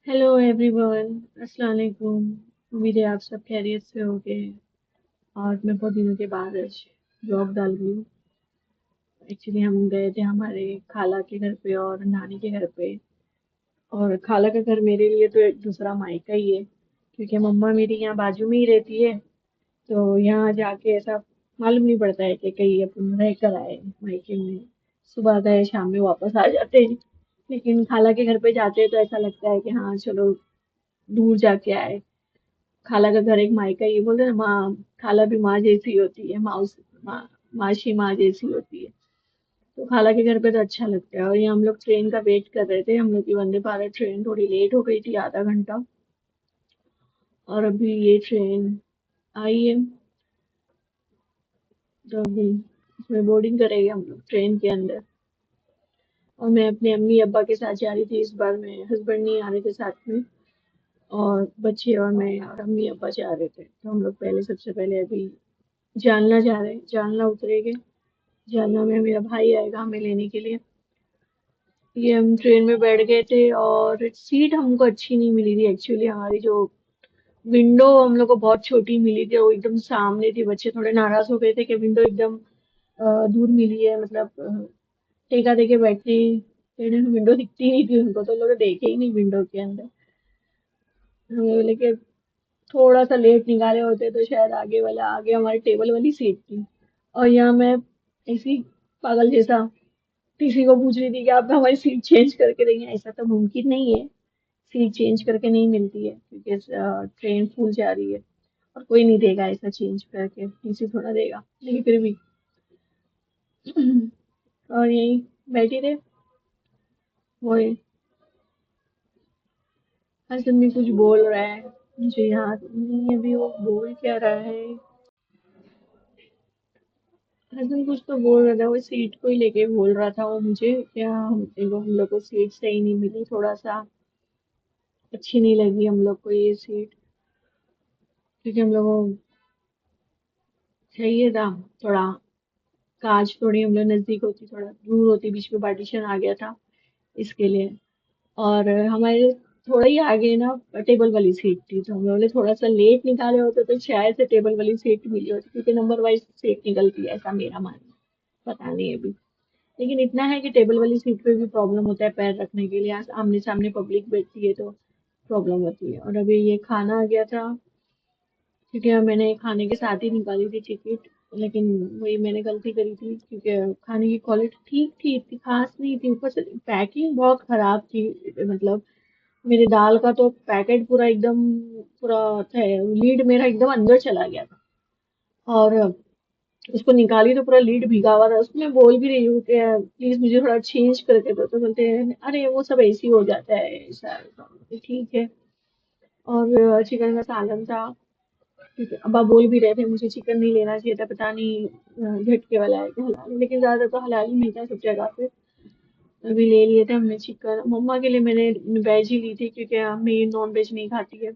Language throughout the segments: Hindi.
Hello everyone. अस्सलाम वालेकुम। उम्मीद है आप सब खैरियत से होंगे। और मैं बहुत दिनों के बाद आज ब्लॉग डाल रही हूँ। एक्चुअली हम गए थे हमारे खाला के घर पे और नानी के घर पे। और खाला का घर मेरे लिए तो एक दूसरा मायका ही है, क्योंकि मम्मा मेरी यहाँ बाजू में ही रहती है। तो यहाँ जाके ऐसा मालूम नहीं पड़ता है कि कहीं अपन रह कर आए मायके में। सुबह गए शाम में वापस आ जाते हैं। लेकिन खाला के घर पे जाते हैं तो ऐसा लगता है कि हाँ चलो दूर जाके आए। खाला का घर एक मायका, ये बोलते हैं ना, माँ खाला भी माँ जैसी होती है, माँ मासी माँ जैसी होती है। तो खाला के घर पे तो अच्छा लगता है। और ये हम लोग ट्रेन का वेट कर रहे थे, हम लोग की वंदे भारत ट्रेन थोड़ी लेट हो गई थी, आधा घंटा। और अभी ये ट्रेन आई है, तो अभी इसमें बोर्डिंग करेंगे हम लोग ट्रेन के अंदर। और मैं अपने अम्मी अब्बा के साथ जा रही थी इस बार, में हस्बैंड नहीं आ रहे थे साथ में। और बच्चे और मैं और अम्मी अब्बा जा रहे थे, तो हम लोग पहले सबसे पहले अभी जालना जा रहे हैं, जालना उतरेंगे। जालना में मेरा भाई आएगा हमें लेने के लिए। ये हम ट्रेन में बैठ गए थे और सीट हमको अच्छी नहीं मिली थी। एक्चुअली हमारी जो विंडो हम लोग को बहुत छोटी मिली थी, वो एकदम सामने थी। बच्चे थोड़े नाराज हो गए थे कि विंडो एकदम दूर मिली है, मतलब टेका दे के बैठने विंडो दिखती नहीं थी उनको, तो लोग देखे ही नहीं विंडो के अंदर। हमें बोले कि थोड़ा सा लेट निकाले होते तो शायद आगे हमारी टेबल वाली सीट थी। और यहाँ मैं ऐसी पागल जैसा टीसी को पूछ रही थी कि आप हमारी सीट चेंज करके देंगे। ऐसा तो मुमकिन नहीं है, सीट चेंज करके नहीं मिलती है, क्योंकि ट्रेन फुल जा रही है। और कोई नहीं देगा ऐसा चेंज करके, टीसी थोड़ा देगा, लेकिन फिर भी। और यही बैठी थे, वो हसन भी कुछ बोल रहा है, मुझे याद नहीं है अभी वो बोल क्या रहा है। हसन कुछ तो बोल रहा था, वो सीट को ही लेके बोल रहा था वो मुझे, क्या हम लोग को सीट सही नहीं मिली, थोड़ा सा अच्छी नहीं लगी हम लोग को ये सीट। क्योंकि हम लोग को चाहिए था थोड़ा, कांच थोड़ी हम लोग नजदीक होती, थोड़ा दूर होती, बीच में पार्टीशन आ गया था इसके लिए। और हमारे थोड़ा ही आगे ना टेबल वाली सीट थी, तो हम लोगों ने थोड़ा सा लेट निकाले होते तो शायद से टेबल वाली सीट मिली होती, क्योंकि नंबर वाइज सीट निकलती है, ऐसा मेरा मानना है। पता नहीं अभी। लेकिन इतना है कि टेबल वाली सीट पे भी प्रॉब्लम होता है पैर रखने के लिए, आमने सामने पब्लिक बैठती है तो प्रॉब्लम होती है। और अभी ये खाना आ गया था, क्योंकि मैंने खाने के साथ ही निकाली थी टिकट। लेकिन वही मैंने गलती करी थी, क्योंकि खाने की क्वालिटी ठीक थी, इतनी खास नहीं थी, ऊपर से पैकिंग बहुत खराब थी। मतलब मेरे दाल का तो पैकेट पूरा एकदम पूरा था, लीड मेरा एकदम अंदर चला गया था। और उसको निकाली तो पूरा लीड भीगा हुआ था। उसको मैं बोल भी रही हूँ कि प्लीज मुझे थोड़ा चेंज करके दो, तो बोलते हैं अरे वो सब ऐसे ही हो जाता है ऐसा ऐसा। ठीक है। और चिकन का सालन था, ठीक है। अब्बा बोल भी रहे थे मुझे चिकन नहीं लेना चाहिए था, पता नहीं झटके वाला है कि हलाल है, लेकिन ज्यादा तो हलाल ही मिलता है सब जगह पे। अभी ले लिए थे हमने चिकन। मम्मा के लिए मैंने वेज ही ली थी, क्योंकि अम्मी नॉन वेज नहीं खाती है,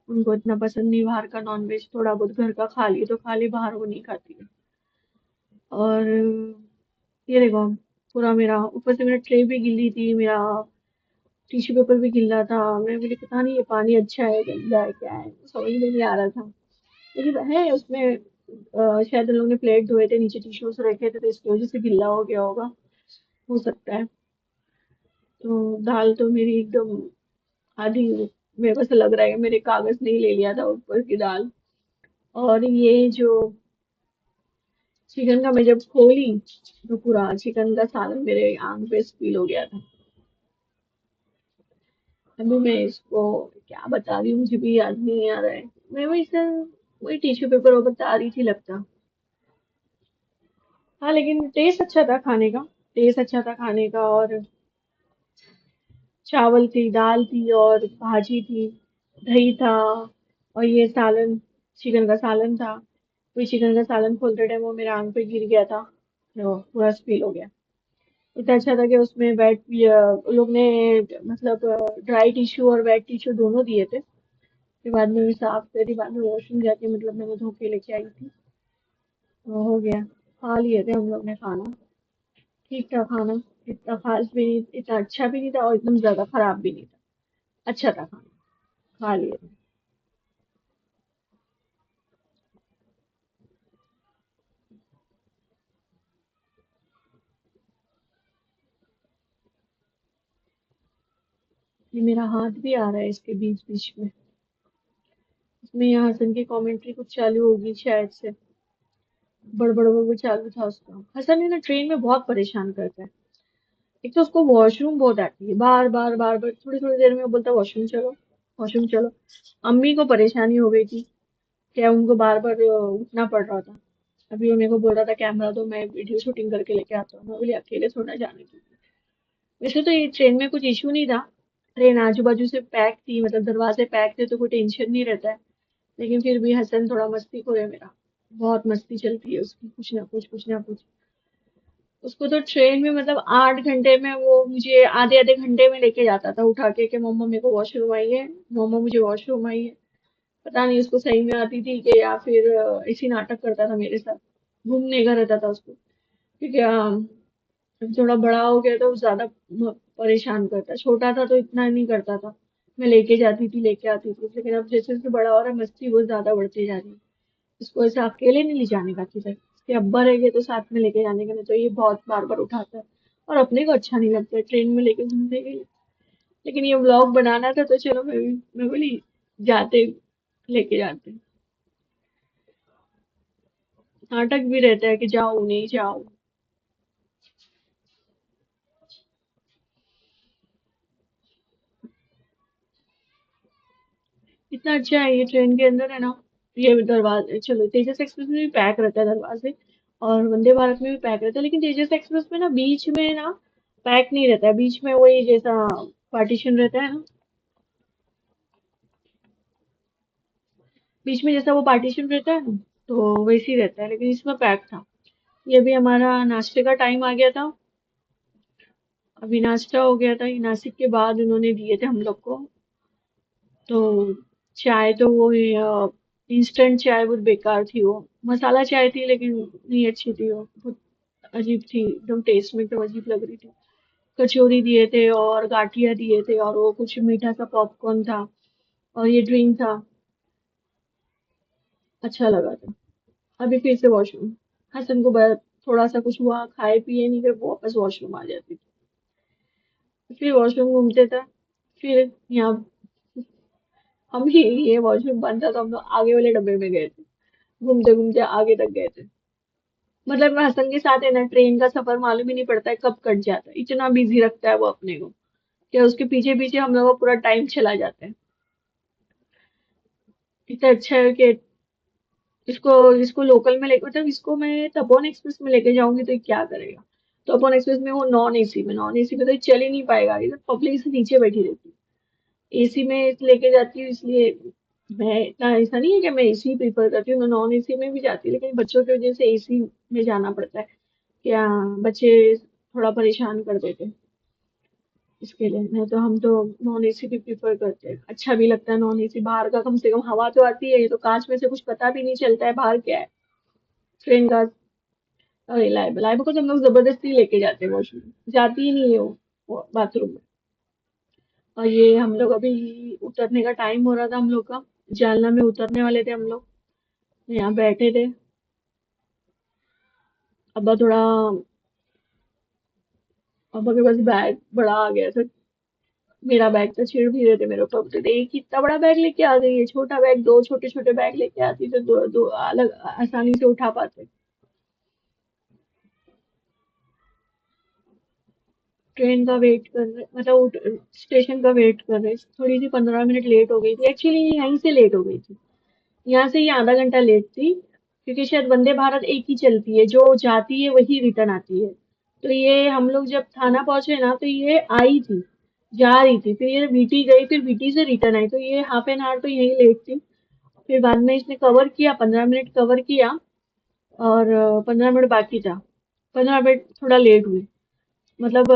उनको इतना पसंद नहीं बाहर का नॉन वेज। थोड़ा बहुत घर का खा ली तो खा ली, बाहर वो नहीं खाती है। और ये देखो, पूरा मेरा ऊपर से मेरा ट्रे भी गिल्ली थी, मेरा टिश्यू पेपर भी गिल्ला था। मैं बोली पता नहीं ये पानी अच्छा है गंदा है क्या है, समझ में नहीं आ रहा था। लेकिन है उसमें शायद उन लोगों ने प्लेट धोए थे, नीचे टिश्यूज रखे थे, तो इसकी वजह से गिल्ला हो गया होगा, हो सकता है। तो दाल तो मेरी एकदम आधी, मेरे को ऐसा लग रहा है कि मेरे कागज नहीं ले लिया था ऊपर की दाल। और ये जो चिकन का मैं जब खोली, तो पूरा चिकन का सालन मेरे आंख पे स्पिल हो गया था। अभी मैं इसको क्या बता रही हूँ, मुझे भी याद नहीं आ रहा है। मैं वही सर, वही टिश्यू पेपर वो बता रही थी लगता। हाँ लेकिन टेस्ट अच्छा था खाने का, टेस्ट अच्छा था खाने का। और चावल थी, दाल थी और भाजी थी, दही था। और ये सालन, चिकन का सालन था। वही चिकन का सालन खोलते टाइम वो मेरे आंख पे गिर गया था, तो पूरा स्पिल हो गया। इतना अच्छा था कि उसमें वेट लोग ने, मतलब ड्राई टिश्यू और वेट टिश्यू दोनों दिए थे। फिर बाद में भी साफ करी, बाद में वॉशरूम जाके मतलब मैंने धो के लेके आई थी, तो हो गया। खा लिए थे हम लोग ने खाना, ठीक था खाना। इतना खास भी नहीं, इतना अच्छा भी नहीं था और एकदम ज्यादा खराब भी नहीं था। अच्छा था खाना, खा लिया था। ये मेरा हाथ भी आ रहा है इसके बीच बीच में। इसमें यहाँ हसन की कमेंट्री कुछ चालू होगी शायद से। बड़बड़ बड़बड़ चालू था उसका। हसन है ना ट्रेन में बहुत परेशान करता है। एक तो उसको वॉशरूम बहुत आती है, बार बार बार बार थोड़ी थोड़ी देर में वो बोलता है वॉशरूम चलो, वॉशरूम चलो। अम्मी को परेशानी हो गई थी, क्या उनको बार बार उठना पड़ रहा था। अभी वो मेरे को बोल रहा था कैमरा दो, मैं वीडियो शूटिंग करके लेके आता हूँ। मैं बोली अकेले थोड़ा जाने दूँ। वैसे तो ये ट्रेन में कुछ इशू नहीं था, ट्रेन आजू बाजू से पैक थी, मतलब दरवाजे पैक थे तो कोई टेंशन नहीं रहता है। लेकिन फिर भी हसन थोड़ा मस्तीखोर है मेरा, बहुत मस्ती चलती है उसकी, कुछ ना कुछ कुछ ना कुछ। उसको तो ट्रेन में मतलब 8 घंटे में वो मुझे आधे आधे घंटे में लेके जाता था उठा के कि मम्मा मेरे को वॉशरूम आई है, मम्मा मुझे वॉशरूम आई है। पता नहीं उसको सही में आती थी कि या फिर ऐसी नाटक करता था मेरे साथ। घूमने का रहता था उसको, क्योंकि अब थोड़ा बड़ा हो गया तो ज्यादा परेशान करता। छोटा था तो इतना नहीं करता था, मैं लेके जाती थी लेके आती थी। लेकिन अब जैसे जैसे बड़ा हो रहा है मस्ती बहुत ज्यादा बढ़ती जा रही है। इसको ऐसे अकेले नहीं ले जाने का किधर, इसके अब्बा रहेंगे तो साथ में लेके जाने का, नहीं तो ये बहुत बार बार उठाता है। और अपने को अच्छा नहीं लगता है ट्रेन में लेके घूमने के लिए। लेकिन ये व्लॉग बनाना था तो चलो मैं बोली जाते, लेके जाते। नाटक भी रहता है कि जाओ नहीं जाओ। इतना अच्छा है ये ट्रेन के अंदर है ना। ये दरवाजे, चलो तेजस एक्सप्रेस में भी पैक रहता है दरवाजे, और वंदे भारत में भी पैक रहता है। लेकिन तेजस एक्सप्रेस में ना बीच में ना पैक नहीं रहता है, बीच में वही जैसा पार्टीशन रहता है ना, बीच में जैसा वो पार्टीशन रहता है ना, तो वैसे ही रहता है। लेकिन इसमें पैक था। ये भी हमारा नाश्ते का टाइम आ गया था, अभी नाश्ता हो गया था। ये नासिक के बाद उन्होंने दिए थे हम लोग को। तो चाय तो वो इंस्टेंट चाय बहुत बेकार थी, वो मसाला चाय थी लेकिन नहीं अच्छी थी, वो बहुत अजीब थी एकदम, टेस्ट में एकदम अजीब लग रही थी। कचौरी दिए थे और गाठिया दिए थे और वो कुछ मीठा सा पॉपकॉर्न था, और ये ड्रिंक था। अच्छा लगा था। अभी फिर से वॉशरूम, हसन को थोड़ा सा कुछ हुआ, खाए पिए नहीं, फिर वो वापस वॉशरूम आ जाती थी। फिर वॉशरूम घूमते थे। फिर यहाँ हम ही, ये वॉशरूम बंद था तो हम लोग आगे वाले डब्बे में गए थे, घूमते घूमते आगे तक गए थे। मतलब हसन के साथ है ना ट्रेन का सफर मालूम ही नहीं पड़ता है कब कट जाता है, इतना बिजी रखता है वो अपने को, क्या उसके पीछे पीछे हम लोग का पूरा टाइम चला जाता है। इतना अच्छा है कि इसको इसको लोकल में लेकर, मतलब इसको मैं तपोवन एक्सप्रेस में लेके जाऊंगी तो ये क्या करेगा। तपोवन एक्सप्रेस में वो नॉन एसी में, नॉन एसी में तो ये चल ही नहीं पाएगा, इधर पब्लिक से नीचे बैठी रहती है। एसी में लेके जाती हूँ इसलिए, मैं इतना ऐसा नहीं है कि मैं एसी प्रीफर करती हूँ, मैं नॉन एसी में भी जाती हूँ, लेकिन बच्चों की वजह से एसी में जाना पड़ता है। क्या, बच्चे थोड़ा परेशान कर देते हैं इसके लिए। नहीं तो हम तो नॉन एसी भी प्रीफर करते हैं, अच्छा भी लगता है नॉन एसी। बाहर का कम से कम हवा तो आती है, ये तो कांच में से कुछ पता भी नहीं चलता है बाहर क्या है। ट्रेन का, अरे लाइब लाइब को तो हम लोग जबरदस्ती लेके जाते हैं वॉशरूम, जाती ही नहीं है वो बाथरूम में। और ये हम लोग अभी उतरने का टाइम हो रहा था हम लोग का, जालना में उतरने वाले थे हम लोग, यहाँ बैठे थे। अब्बा थोड़ा, अब्बा के पास बैग बड़ा आ गया था, मेरा बैग तो चिड़ भी रहे थे मेरे ऊपर, बोलते थे एक इतना बड़ा बैग लेके आ गई है, छोटा बैग, दो छोटे छोटे बैग लेके आती तो दो दो अलग आसानी से उठा पाते। ट्रेन का वेट कर रहे, मतलब स्टेशन का वेट कर रहे, थोड़ी सी 15 मिनट लेट हो गई थी एक्चुअली, यहीं से लेट हो गई थी, यहाँ से ही आधा घंटा लेट थी, क्योंकि शायद वंदे भारत एक ही चलती है, जो जाती है वही रिटर्न आती है। तो ये हम लोग जब थाना पहुंचे ना तो ये आई थी, जा रही थी, फिर ये वीटी गई, फिर वीटी से रिटर्न आई, तो ये हाफ एन आवर तो यही लेट थी। फिर बाद में इसने कवर किया, 15 मिनट कवर किया, और 15 मिनट बाकी था, 15 मिनट थोड़ा लेट हुई। मतलब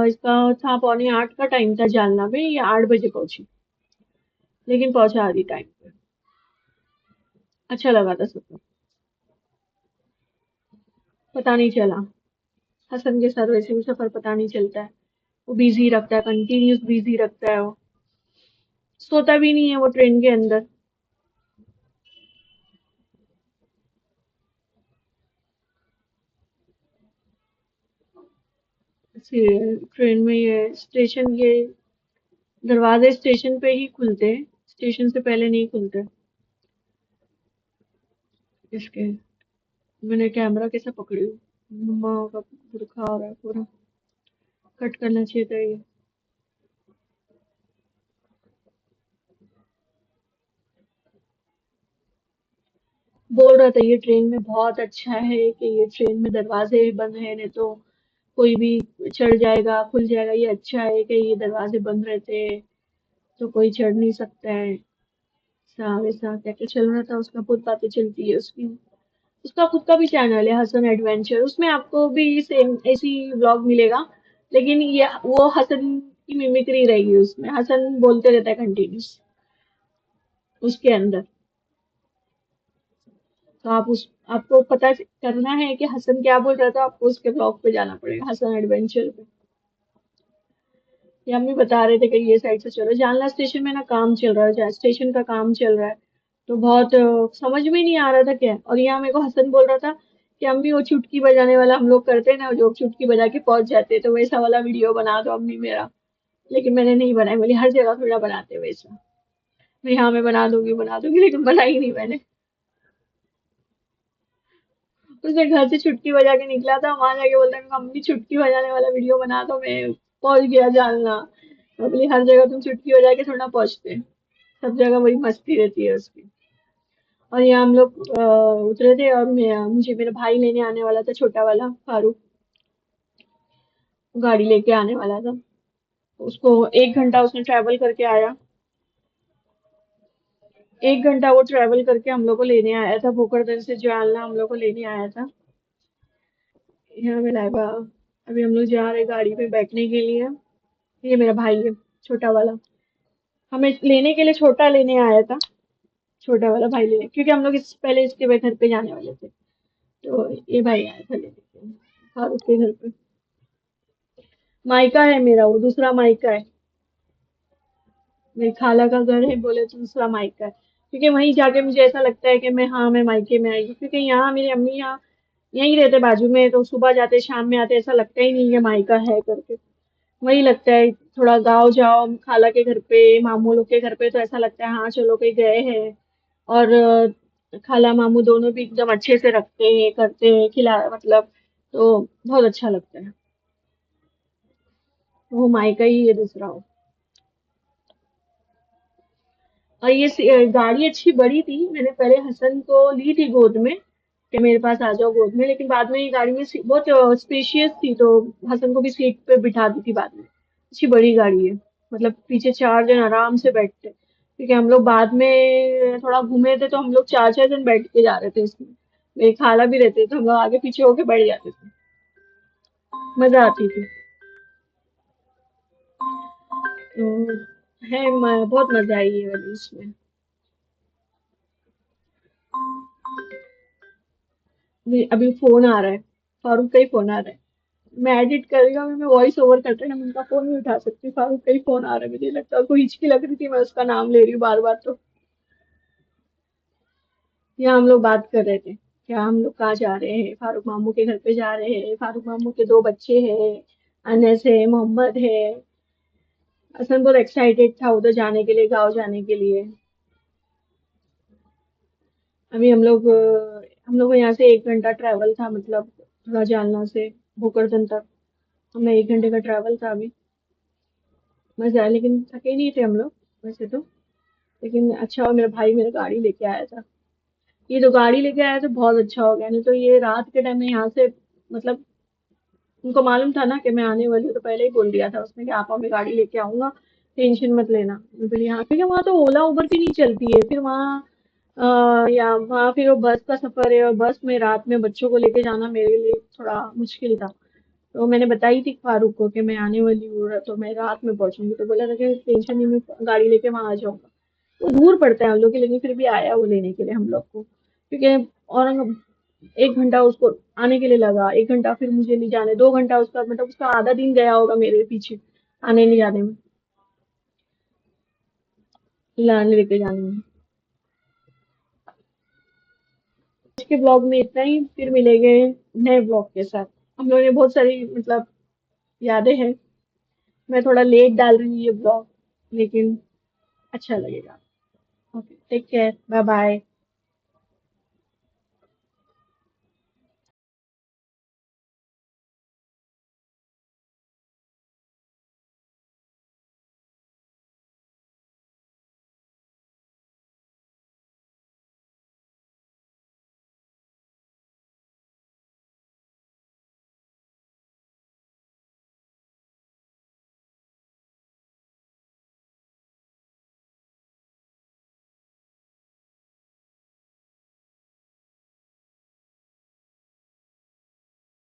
इसका था 7:45 का टाइम था जालना में, ये 8 बजे पहुंची, लेकिन पहुंचा आधी टाइम पे। अच्छा लगा था सब, पता नहीं चला। हसन के साथ वैसे भी सफर पता नहीं चलता है, वो बिजी रखता है, कंटिन्यूस बिजी रखता है वो। सोता भी नहीं है वो ट्रेन के अंदर। ट्रेन में ये स्टेशन ये दरवाजे स्टेशन पे ही खुलते हैं, स्टेशन से पहले नहीं खुलते इसके। मैंने कैमरा कैसे पकड़ी हूँ, मम्मा का दिखा रहा है पूरा। कट करना चाहिए था ये। बोल रहा था ये ट्रेन में बहुत अच्छा है कि ये ट्रेन में दरवाजे बंद है, नहीं तो कोई भी चढ़ जाएगा खुल जाएगा। ये अच्छा है कि ये दरवाजे बंद रहते हैं तो कोई चढ़ नहीं सकता है। ऐसा वैसा क्या क्या चल रहा था, उसका बहुत बातें चलती है उसकी। उसका खुद का भी चैनल है हसन एडवेंचर, उसमें आपको भी सेम ऐसी व्लॉग मिलेगा। लेकिन ये वो हसन की मिमिक्री रहेगी, उसमें हसन बोलते रहता है कंटिन्यूस उसके अंदर। तो आप उस आपको पता करना है कि हसन क्या बोल रहा था, आपको उसके ब्लॉग पे जाना पड़ेगा, हसन एडवेंचर पे। ये हम भी बता रहे थे कि ये साइड से चलो, जालना स्टेशन में ना काम चल रहा है, स्टेशन का काम चल रहा है। तो बहुत समझ में नहीं आ रहा था क्या, और यहाँ मेरे को हसन बोल रहा था कि अम्मी वो चुटकी बजाने वाला हम लोग करते हैं ना, जो चुटकी बजा के पहुंच जाते हैं, तो वैसा वाला वीडियो बना दो अम्मी मेरा। लेकिन मैंने नहीं बनाई, बोली हर जगह थोड़ा बनाते हैं वैसा। मैं हाँ मैं बना दूंगी, लेकिन बनाई नहीं मैंने। उसने घर से चुटकी बजा के निकला था, वहां जाके बोलता है मम्मी चुटकी बजाने वाला वीडियो बना दो, मैं पहुंच गया जालना। मैं बोली हर जगह तुम चुटकी बजा के थोड़ा पहुंचते, सब जगह वही मस्ती रहती है उसकी। और यहाँ हम लोग उतरे थे, और मुझे मेरा भाई लेने आने वाला था, छोटा वाला फारूक, गाड़ी लेके आने वाला था। उसको 1 घंटा उसने ट्रैवल करके आया। 1 घंटा वो ट्रैवल करके हम लोग को लेने आया था, भोकरदन से जालना हम लोग को लेने आया था। यहाँ में लाइबा। अभी हम लोग जा रहे गाड़ी में बैठने के लिए। ये मेरा भाई है, छोटा वाला। हमें लेने के लिए छोटा लेने आया था, छोटा वाला भाई लेने, क्योंकि हम लोग पहले इसके घर पे जाने वाले थे। तो ये भाई आया था लेने के लिए फारूक के घर पे। मायका है मेरा, वो दूसरा मायका है। मेरी खाला का घर है, बोले तो दूसरा मायका है। क्योंकि वहीं जाके मुझे ऐसा लगता है कि मैं मायके में आई हूँ, क्योंकि यहाँ मेरी अम्मी यहाँ यहीं रहते बाजू में, तो सुबह जाते शाम में आते, ऐसा लगता ही नहीं है मायका है करके। वही लगता है। थोड़ा गाँव जाओ खाला के घर पे, मामू लोग के घर पे, तो ऐसा लगता है हाँ चलो कहीं गए हैं। और खाला मामू दोनों भी एकदम अच्छे से रखते हैं करते हैं खिला मतलब। तो बहुत अच्छा लगता है। वो मायका ही है दूसरा हो। और ये गाड़ी अच्छी बड़ी थी, मैंने पहले हसन को ली थी गोद में कि मेरे पास आ जाओ गोद में, लेकिन बाद में ये गाड़ी में बहुत स्पेशियस थी, तो हसन को भी सीट पे बिठा दी थी बाद में। अच्छी बड़ी गाड़ी है, मतलब पीछे 4 जन आराम से बैठते, क्योंकि हम लोग बाद में थोड़ा घूमे थे, तो हम लोग 4 4 जन बैठ के जा रहे थे इसमें। मेरी खाला भी रहते तो हम लोग आगे पीछे होके बैठ जाते थे। मजा आती थी। तो बहुत मजा आई है वाली इसमें। अभी फोन आ रहा है, फारूक का ही फोन आ रहा है। मैं एडिट कर रही हूँ, मैं वॉइस ओवर करते हैं, मैं उनका फोन नहीं उठा सकती, फारूक का ही फोन आ रहा है, मुझे लगता है उसको हिचकी लग रही थी, मैं उसका नाम ले रही हूँ बार बार। तो यहाँ हम लोग बात कर रहे थे क्या, हम लोग कहाँ जा रहे हैं, फारूक मामू के घर पे जा रहे हैं, फारूक मामू के 2 बच्चे हैं, अनस है, मोहम्मद है। असन बहुत एक्साइटेड था उधर जाने के लिए, गाँव जाने के लिए। अभी हम लोग को यहाँ से 1 घंटा ट्रैवल था, मतलब थोड़ा जालना से भोकरदन तक हमें 1 घंटे का ट्रैवल था अभी। मजा आया, लेकिन थके नहीं थे हम लोग वैसे तो। लेकिन अच्छा हुआ मेरा भाई मेरा गाड़ी लेके आया था। ये तो गाड़ी लेके आया तो बहुत अच्छा हो गया, नहीं तो ये रात के टाइम में यहाँ से मतलब उनको मालूम था ना कि मैं आने वाली हूँ, तो पहले ही बोल दिया था उसने कि आपा मैं गाड़ी लेके आऊंगा, टेंशन मत लेना। मैं बोली हाँ, क्योंकि वहाँ तो ओला उबर भी नहीं चलती है, फिर वहाँ या वहाँ फिर वो बस का सफर है, और बस में रात में बच्चों को लेके जाना मेरे लिए थोड़ा मुश्किल था। तो मैंने बताई थी फारूक को कि मैं आने वाली हूँ, तो मैं रात में पहुंचूंगी, तो बोला था कि टेंशन नहीं, मैं गाड़ी लेके वहां आ जाऊंगा। तो दूर पड़ता है हम लोग के, लेकिन फिर भी आया वो लेने के लिए हम लोग को, क्योंकि और 1 घंटा उसको आने के लिए लगा, 1 घंटा फिर मुझे नहीं जाने, 2 घंटा उसका मतलब उसका आधा दिन गया होगा मेरे पीछे आने नहीं जाने में। लाने लेके जाने में। आज के ब्लॉग में इतना ही, फिर मिलेंगे नए ब्लॉग के साथ। हम लोगों ने बहुत सारी मतलब यादें हैं। मैं थोड़ा लेट डाल रही हूँ ये ब्लॉग, लेकिन अच्छा लगेगा। Okay, take care, bye bye.